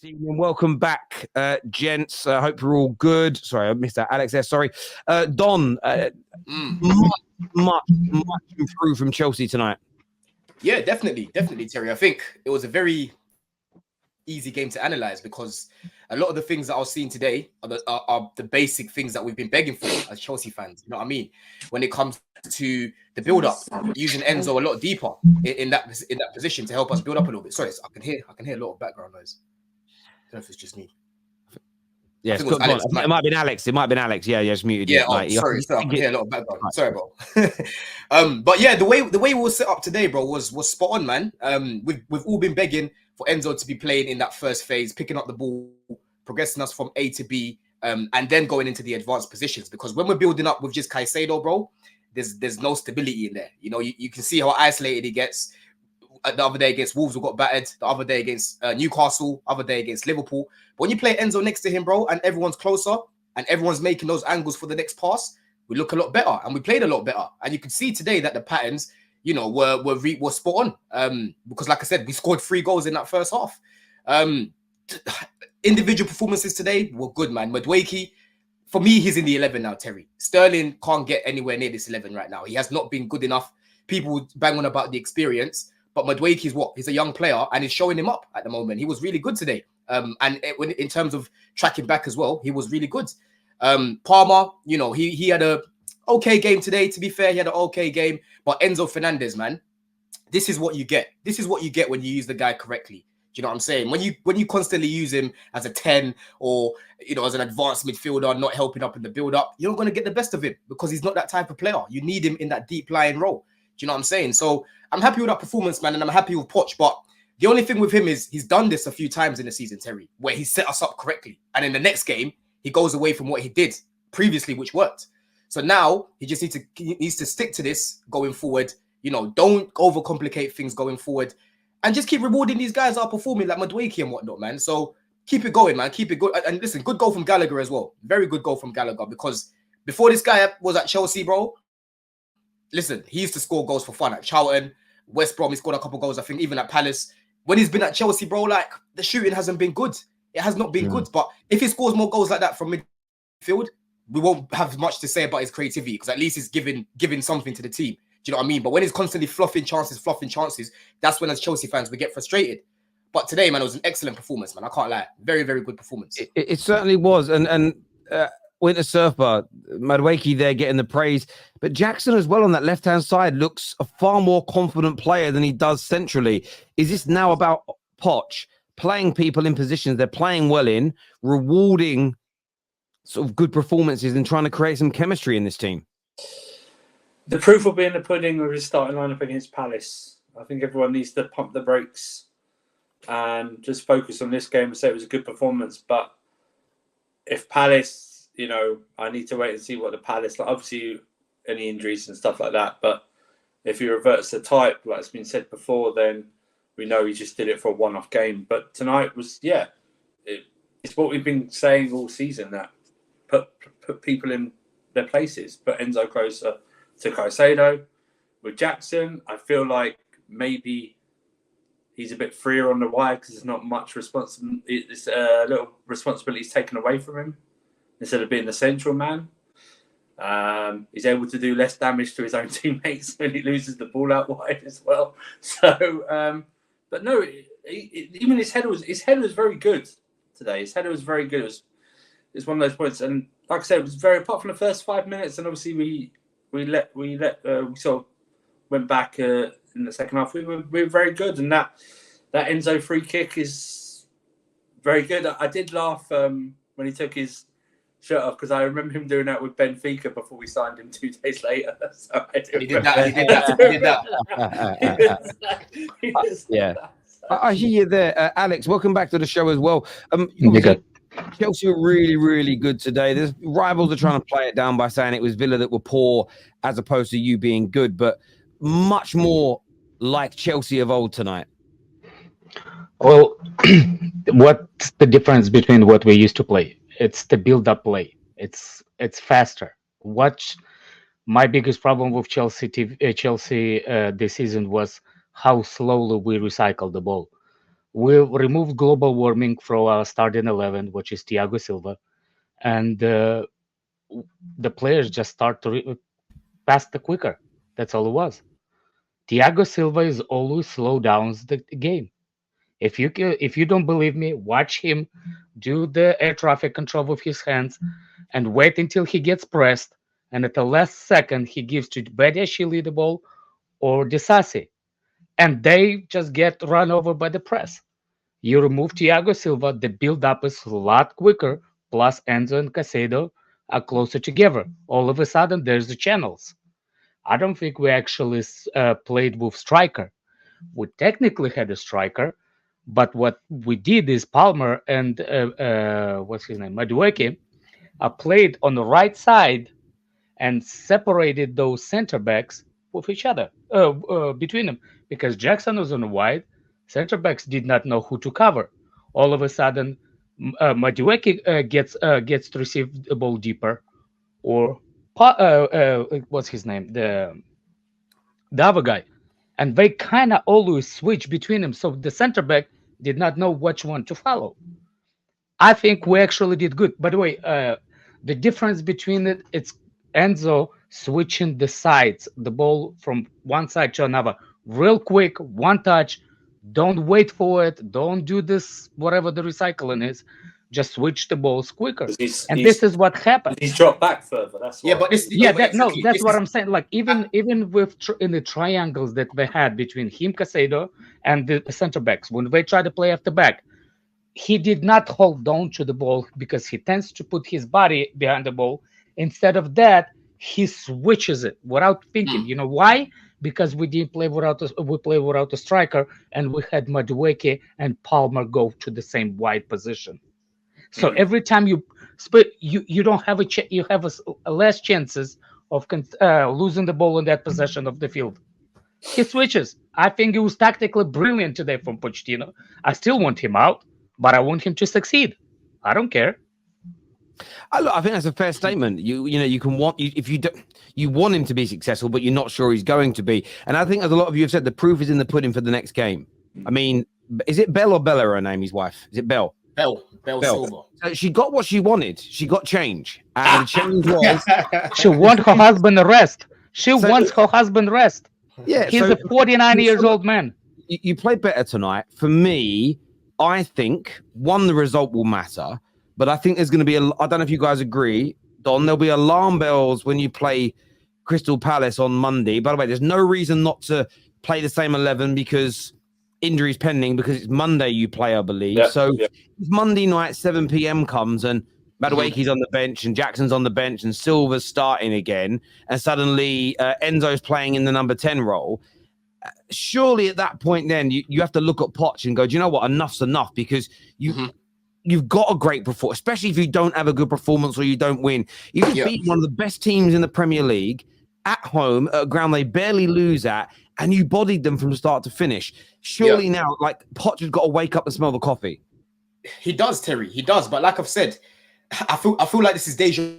See you and welcome back, gents. I hope you're all good. Sorry, I missed that. Alex there, sorry. Don, much improved from Chelsea tonight. Yeah, definitely, Terry. I think it was a very easy game to analyze because a lot of the things that I was seeing today are the basic things that we've been begging for as Chelsea fans. You know what I mean? When it comes to the build-up, using Enzo a lot deeper in that position to help us build up a little bit. Sorry, I can hear a lot of background noise. I don't know if it's just me. Yes, it might have been Alex. It might have been Alex. Yeah, just muted. Yeah, sorry, I can hear a lot of background. Right. Sorry, bro. But yeah, the way we were set up today, bro, was spot on, man. We've all been begging for Enzo to be playing in that first phase, picking up the ball, progressing us from A to B, and then going into the advanced positions. Because when we're building up with just Caicedo, bro, there's no stability in there. You know, you can see how isolated he gets. The other day against Wolves, we got battered. The other day against Newcastle. Other day against Liverpool. But when you play Enzo next to him, bro, and everyone's closer and everyone's making those angles for the next pass, we look a lot better and we played a lot better. And you could see today that the patterns, you know, were spot on. Because, like I said, we scored 3 goals in that first half. Individual performances today were good, man. Madueke, for me, he's in the 11 now, Terry. Sterling can't get anywhere near this 11 right now. He has not been good enough. People bang on about the experience. But Madueke is what? He's a young player and he's showing him up at the moment. He was really good today. And in terms of tracking back as well, he was really good. Palmer, you know, he had a okay game today. To be fair, he had an okay game. But Enzo Fernandez, man, this is what you get. This is what you get when you use the guy correctly. Do you know what I'm saying? When you constantly use him as a 10 or, you know, as an advanced midfielder, not helping up in the build-up, you're not going to get the best of him because he's not that type of player. You need him in that deep lying role. Do you know what I'm saying? So I'm happy with that performance, man, and I'm happy with Poch. But the only thing with him is he's done this a few times in the season, Terry, where he set us up correctly. And in the next game, he goes away from what he did previously, which worked. So now he just needs to stick to this going forward. You know, don't overcomplicate things going forward. And just keep rewarding these guys that are performing like Madueke and whatnot, man. So keep it going, man. Keep it good. And listen, good goal from Gallagher as well. Very good goal from Gallagher because before this guy was at Chelsea, bro, listen, he used to score goals for fun at Charlton, West Brom. He scored a couple goals, I think, even at Palace. When he's been at Chelsea, bro, like the shooting hasn't been good. It has not been good. But if he scores more goals like that from midfield, we won't have much to say about his creativity because at least he's giving something to the team. Do you know what I mean? But when he's constantly fluffing chances, that's when as Chelsea fans we get frustrated. But today, man, it was an excellent performance, man. I can't lie. Very, very good performance. It certainly was. And Winter Surfer, Madueke there getting the praise. But Jackson as well on that left-hand side looks a far more confident player than he does centrally. Is this now about Poch playing people in positions they're playing well in, rewarding sort of good performances and trying to create some chemistry in this team? The proof will be in the pudding with his starting lineup against Palace. I think everyone needs to pump the brakes and just focus on this game and say it was a good performance. But if Palace, you know, I need to wait and see what the Palace, like obviously any injuries and stuff like that. But if he reverts to type, like it's been said before, then we know he just did it for a one-off game. But tonight was, it's what we've been saying all season, that put people in their places, put Enzo closer to Caicedo. With Jackson, I feel like maybe he's a bit freer on the wide because there's not much responsibility. It's a little responsibility taken away from him instead of being the central man. He's able to do less damage to his own teammates when he loses the ball out wide as well. So, but no, even his header was very good today. His header was very good. It's one of those points, and like I said, it was very apart from the first 5 minutes, and obviously we sort of went back in the second half. We were very good, and that Enzo free kick is very good. I did laugh when he took his shirt off because I remember him doing that with Benfica before we signed him 2 days later. So he did that. Yeah. I hear you there, Alex. Welcome back to the show as well. Chelsea were really, really good today. There's rivals are trying to play it down by saying it was Villa that were poor as opposed to you being good, but much more like Chelsea of old tonight. Well, what's the difference between what we used to play? It's the build-up play. It's faster. My biggest problem with Chelsea this season was how slowly we recycle the ball. We removed global warming from our starting 11, which is Thiago Silva, and the players just start to pass the quicker. That's all it was. Thiago Silva is always slow down the game. If you don't believe me, watch him do the air traffic control with his hands and wait until he gets pressed, and at the last second he gives to Badiashile the ball or Disasi, and they just get run over by the press. You remove Thiago Silva, the build up is a lot quicker. Plus Enzo and Casado are closer together. All of a sudden, there's the channels. I don't think we actually played with striker. We technically had a striker, but what we did is Palmer and what's his name, Madueke, played on the right side and separated those center backs with each other, between them, because Jackson was on the wide. Center backs did not know who to cover. All of a sudden, Madueke gets to receive the ball deeper, or what's his name, the other guy, and they kind of always switch between them. So the center back did not know which one to follow. I think we actually did good. By the way, the difference between it's Enzo switching the sides, the ball from one side to another, real quick, one touch. Don't wait for it. Don't do this, whatever the recycling is. Just switch the balls quicker. And this is what happened. He's dropped back further. That's why. Yeah, but this, that's what I'm saying. Like even with in the triangles that they had between him, Casado, and the center backs, when they try to play after back, he did not hold on to the ball because he tends to put his body behind the ball. Instead of that, he switches it without thinking. You know why? Because we didn't play without a striker, and we had Madueke and Palmer go to the same wide position. So every time you don't have you have a less chances of losing the ball in that possession of the field. He switches. I think it was tactically brilliant today from Pochettino. I still want him out, but I want him to succeed. I don't care. I think that's a fair statement. You can want if you want him to be successful, but you're not sure he's going to be. And I think, as a lot of you have said, the proof is in the pudding for the next game. I mean, is it Belle or Bella? Her name, his wife. Is it Belle? Belle Silva. So she got what she wanted. She got change, and the change was she wants her husband rest. She wants her husband rest. Yeah, he's a 49 years old man. You played better tonight. For me, I think the result will matter. But I think there's going to be I don't know if you guys agree, Don, there'll be alarm bells when you play Crystal Palace on Monday. By the way, there's no reason not to play the same 11 because injuries pending, because it's Monday you play, I believe. If Monday night, 7 p.m. comes and Madueke's on the bench and Jackson's on the bench and Silva's starting again, and suddenly Enzo's playing in the number 10 role, surely at that point then you have to look at Poch and go, do you know what, enough's enough, because you've got a great performance, especially if you don't have a good performance or you don't win. You just beat one of the best teams in the Premier League at home at a ground they barely lose at, and you bodied them from start to finish. Surely now, like, Poch has got to wake up and smell the coffee. He does, Terry. He does. But like I've said, I feel like this is deja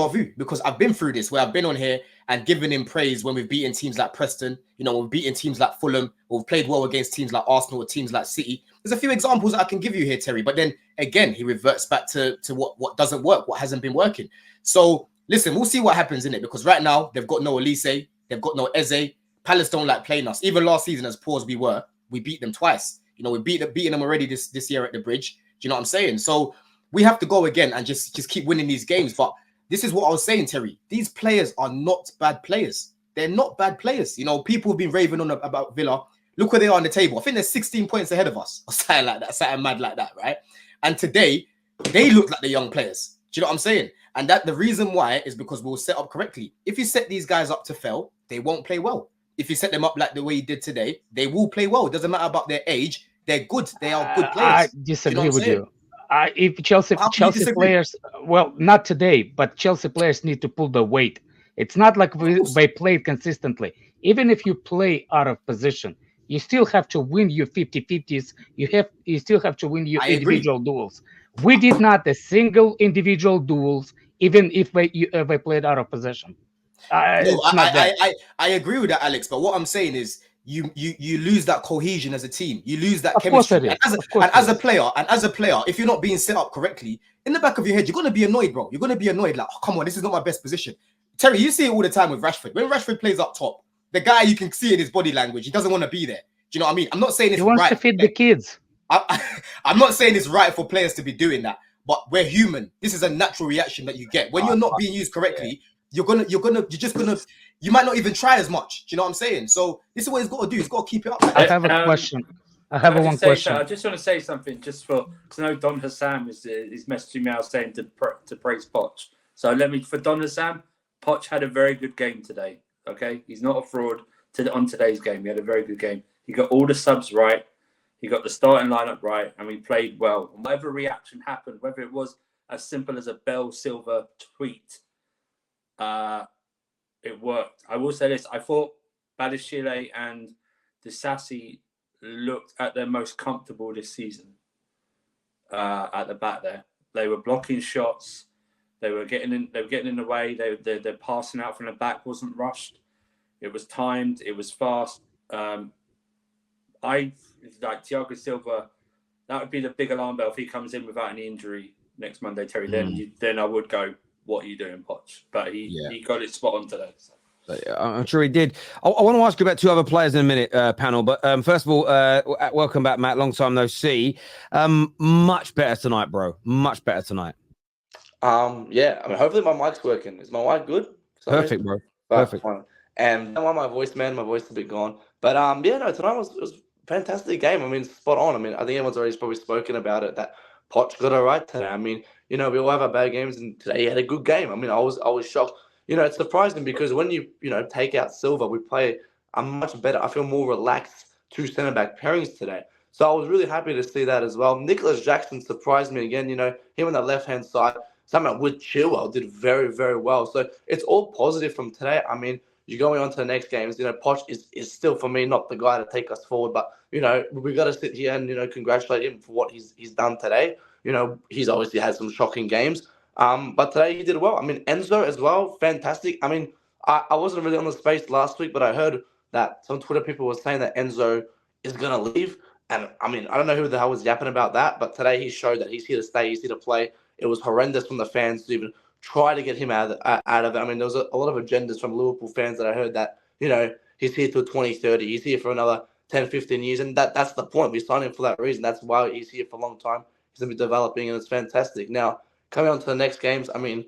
vu, because I've been through this where I've been on here and given him praise when we've beaten teams like Preston, we've beaten teams like Fulham, or we've played well against teams like Arsenal or teams like City. There's a few examples that I can give you here, Terry, but then again, he reverts back to what doesn't work, what hasn't been working. So listen, we'll see what happens in it, because right now they've got no Elise, they've got no Eze. Palace don't like playing us. Even last season, as poor as we were, we beat them twice. We beaten them already this year at the Bridge. Do you know what I'm saying? So we have to go again and just keep winning these games. But this is what I was saying, Terry. These players are not bad players. They're not bad players. People have been raving on about Villa. Look where they are on the table. I think they're 16 points ahead of us, or something like that, something mad like that, right? And today, they look like the young players. Do you know what I'm saying? And that the reason why is because we'll set up correctly. If you set these guys up to fail, they won't play well. If you set them up like the way you did today, they will play well. It doesn't matter about their age. They're good. They are good players. I disagree with you. If Chelsea players, well, not today, but Chelsea players need to pull the weight. It's not like they played consistently. Even if you play out of position, you still have to win your 50-50s. You still have to win your individual duels. We did not a single individual duels, even if they played out of possession. I agree with that, Alex. But what I'm saying is, you lose that cohesion as a team. You lose that Of course chemistry. it is. And Of course as it a is. player, if you're not being set up correctly, in the back of your head, you're gonna be annoyed, bro. You're gonna be annoyed, like, oh, come on, this is not my best position. Terry, you see it all the time with Rashford. When Rashford plays up top, the guy, you can see in his body language, he doesn't want to be there. Do you know what I mean? I'm not saying it's He wants right. to feed the kids. I'm not saying it's right for players to be doing that, but we're human. This is a natural reaction that you get when you're not being used correctly. You might not even try as much. Do you know what I'm saying? So this is what he's got to do. He's got to keep it up. I have a question. I have one question. I just want to say something, just for because I know Don Hassam is messaging me out saying to praise Poch. So for Don Hassam, Poch had a very good game today. Okay, he's not a fraud on today's game. He had a very good game. He got all the subs right. He got the starting lineup right, and we played well. And whatever reaction happened, whether it was as simple as a Bell Silver tweet, it worked. I will say this: I thought Badishile and Disasi looked at their most comfortable this season. At the back there, they were blocking shots. They were getting in. They were getting in the way. They're passing out from the back. Wasn't rushed. It was timed. It was fast. I like Thiago Silva. That would be the big alarm bell if he comes in without any injury next Monday, Terry. Then I would go, "What are you doing, Poch?" But he got it spot on today. So. I'm sure he did. I want to ask you about two other players in a minute, panel. But first of all, welcome back, Matt. Long time no see. Much better tonight, bro. Much better tonight. Yeah. I mean, hopefully my mic's working. Is my mic good? Perfect, bro. Perfect. Fine. And don't mind my voice, man. My voice is a bit gone. But yeah, no. Tonight was a fantastic game. I mean, spot on. I mean, I think everyone's already probably spoken about it. That Poch got it right today. I mean, we all have our bad games, and today he had a good game. I mean, I was shocked. It's surprising because when you take out Silva, we play a much better. I feel more relaxed two centre back pairings today. So I was really happy to see that as well. Nicholas Jackson surprised me again. Him on that left hand side, somehow with Chilwell did very, very well. So it's all positive from today. I mean, you're going on to the next games. Poch is still for me not the guy to take us forward, but we got to sit here and congratulate him for what he's done today. He's obviously had some shocking games. But today he did well. I mean, Enzo as well, fantastic. I mean, I wasn't really on the space last week, but I heard that some Twitter people were saying that Enzo is going to leave. And I mean, I don't know who the hell was yapping about that, but today he showed that he's here to stay, he's here to play. It was horrendous from the fans to even try to get him out of it. I mean, there was a lot of agendas from Liverpool fans that I heard that, he's here till 2030. He's here for another 10, 15 years. And that's the point. We signed him for that reason. That's why he's here for a long time. He's going to be developing, and it's fantastic. Now, coming on to the next games, I mean,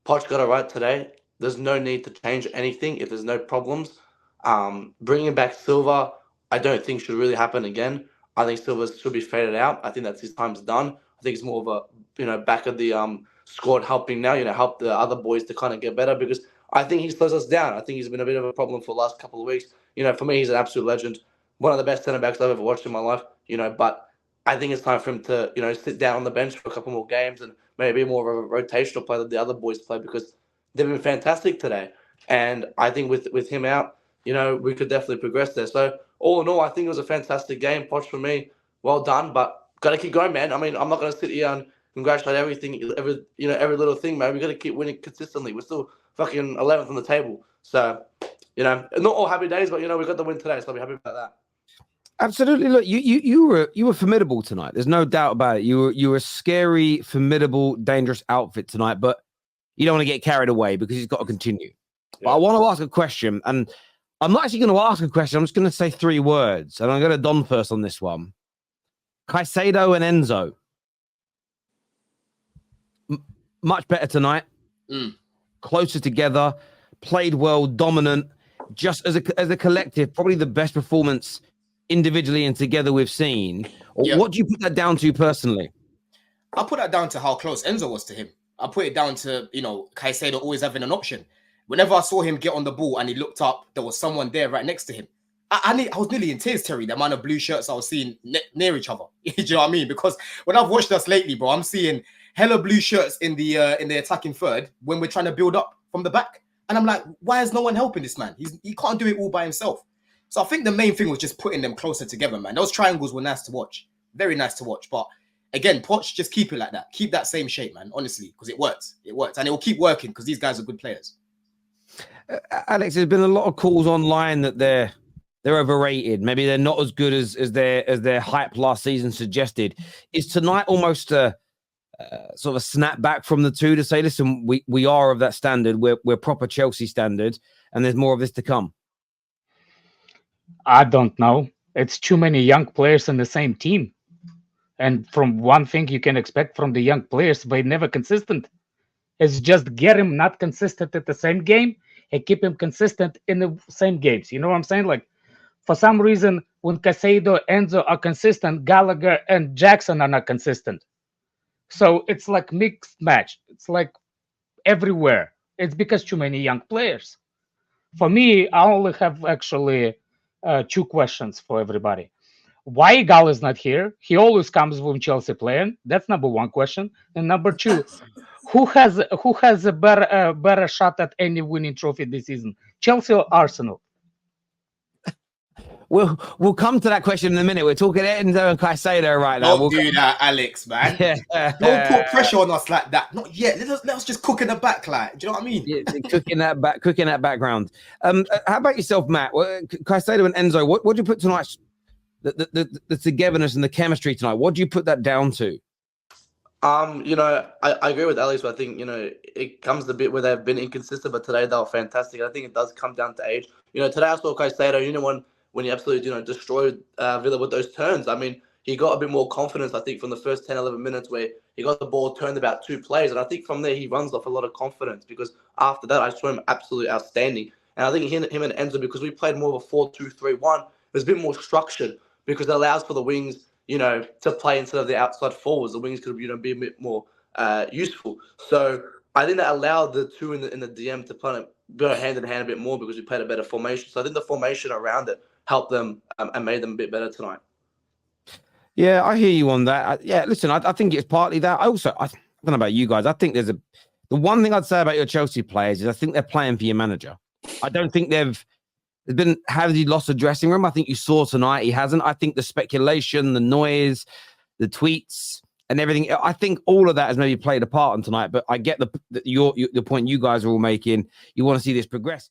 Poch got it right today. There's no need to change anything if there's no problems. Bringing back Silva, I don't think should really happen again. I think Silva should be faded out. I think that's his time's done. I think it's more of a, back of the squad helping now, help the other boys to kind of get better, because I think he slows us down. I think he's been a bit of a problem for the last couple of weeks. For me, he's an absolute legend. One of the best centre-backs I've ever watched in my life, but I think it's time for him to, sit down on the bench for a couple more games and maybe more of a rotational play that the other boys play, because they've been fantastic today. And I think with him out, we could definitely progress there. So all in all, I think it was a fantastic game. Poch for me, well done, but got to keep going, man. I mean, I'm not going to sit here and congratulate everything, every little thing, man. We got to keep winning consistently. We're still fucking 11th on the table. So, not all happy days, but, we got the win today, so I'll be happy about that. Absolutely. Look, you were formidable tonight. There's no doubt about it. You were a scary, formidable, dangerous outfit tonight, but you don't want to get carried away because he's got to continue. Yeah. But I want to ask a question, and I'm not actually going to ask a question. I'm just going to say 3 words, and I'm going to Don first on this one. Caicedo and Enzo. Much better tonight. Closer together, played well, dominant. Just as a collective, probably the best performance individually and together we've seen. Yep. What do you put that down to personally? I put that down to how close Enzo was to him. I put it down to, Caicedo always having an option. Whenever I saw him get on the ball and he looked up, there was someone there right next to him. I was nearly in tears, Terry, the amount of blue shirts I was seeing near each other. Do you know what I mean? Because when I've watched us lately, bro, I'm seeing hella blue shirts in the attacking third when we're trying to build up from the back. And I'm like, why is no one helping this man? He can't do it all by himself. So I think the main thing was just putting them closer together, man. Those triangles were nice to watch. Very nice to watch. But again, Poch, just keep it like that. Keep that same shape, man, honestly, because it works. It works. And it will keep working because these guys are good players. Alex, there's been a lot of calls online that they're they're overrated. Maybe they're not as good as their hype last season suggested. Is tonight almost a sort of a snap back from the two to say, listen, we are of that standard. We're proper Chelsea standard, and there's more of this to come? I don't know. It's too many young players in the same team. And from one thing you can expect from the young players, they're never consistent. It's just get him not consistent at the same game and keep him consistent in the same games. You know what I'm saying? Like, for some reason, when Caicedo, Enzo are consistent, Gallagher and Jackson are not consistent. So it's like mixed match. It's like everywhere. It's because too many young players. For me, I only have actually two questions for everybody. Why Gal is not here? He always comes when Chelsea playing. That's number one question. And number two, who has a better shot at any winning trophy this season, Chelsea or Arsenal? We'll come to that question in a minute. We're talking Enzo and Caicedo right now. Don't do that, Alex, man. Don't put pressure on us like that. Not yet. Let us just cook in the back, like. Do you know what I mean? Yeah, cooking that background. How about yourself, Matt? Caicedo and Enzo. What do you put tonight's the togetherness and the chemistry tonight? What do you put that down to? I agree with Alex, but I think, it comes a bit where they've been inconsistent, but today they were fantastic. I think it does come down to age. Today I saw Caicedo, when he absolutely, destroyed Villa with those turns. I mean, he got a bit more confidence, I think, from the first 10, 11 minutes where he got the ball turned about 2 plays. And I think from there, he runs off a lot of confidence because after that, I saw him absolutely outstanding. And I think him and Enzo, because we played more of a 4-2-3-1, it was a bit more structured because it allows for the wings, to play instead of the outside forwards. The wings could, be a bit more useful. So I think that allowed the two in the DM to play go hand in hand a bit more because we played a better formation. So I think the formation around it helped them and made them a bit better tonight. Yeah, I hear you on that. Listen, I think it's partly that. I don't know about you guys. I think the one thing I'd say about your Chelsea players is I think they're playing for your manager. I don't think has he lost the dressing room? I think you saw tonight he hasn't. I think the speculation, the noise, the tweets and everything, I think all of that has maybe played a part in tonight, but I get the point you guys are all making. You want to see this progress.